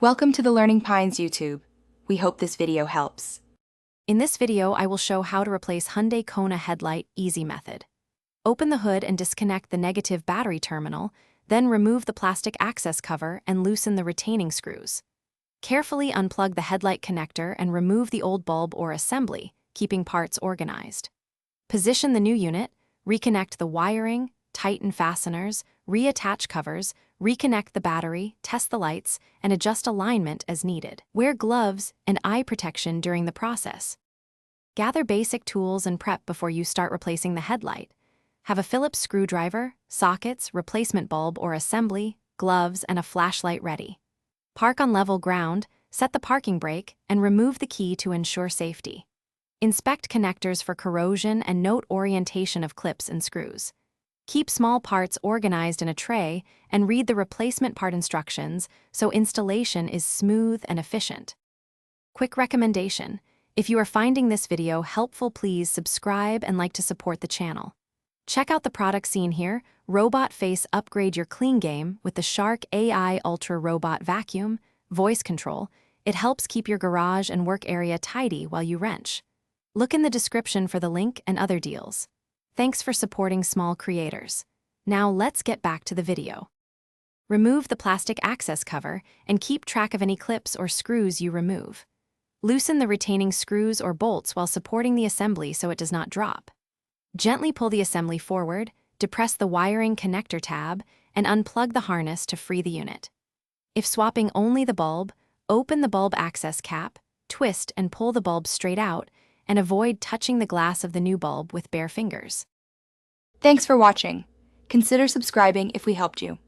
Welcome to the Learning Pines YouTube. We hope this video helps. In this video, I will show how to replace Hyundai Kona Headlight easy method. Open the hood and disconnect the negative battery terminal, then remove the plastic access cover and loosen the retaining screws. Carefully unplug the headlight connector and remove the old bulb or assembly, keeping parts organized. Position the new unit, reconnect the wiring, tighten fasteners, reattach covers, reconnect the battery, test the lights, and adjust alignment as needed. Wear gloves and eye protection during the process. Gather basic tools and prep before you start replacing the headlight. Have a Phillips screwdriver, sockets, replacement bulb or assembly, gloves, and a flashlight ready. Park on level ground, set the parking brake, and remove the key to ensure safety. Inspect connectors for corrosion and note orientation of clips and screws. Keep small parts organized in a tray and read the replacement part instructions so installation is smooth and efficient. Quick recommendation: if you are finding this video helpful, please subscribe and like to support the channel. Check out the product seen here, Robot Face. Upgrade your clean game with the Shark AI Ultra Robot Vacuum, voice control. It helps keep your garage and work area tidy while you wrench. Look in the description for the link and other deals. Thanks for supporting small creators. Now let's get back to the video. Remove the plastic access cover and keep track of any clips or screws you remove. Loosen the retaining screws or bolts while supporting the assembly so it does not drop. Gently pull the assembly forward, depress the wiring connector tab, and unplug the harness to free the unit. If swapping only the bulb, open the bulb access cap, twist and pull the bulb straight out, and avoid touching the glass of the new bulb with bare fingers. Thanks for watching. Consider subscribing if we helped you.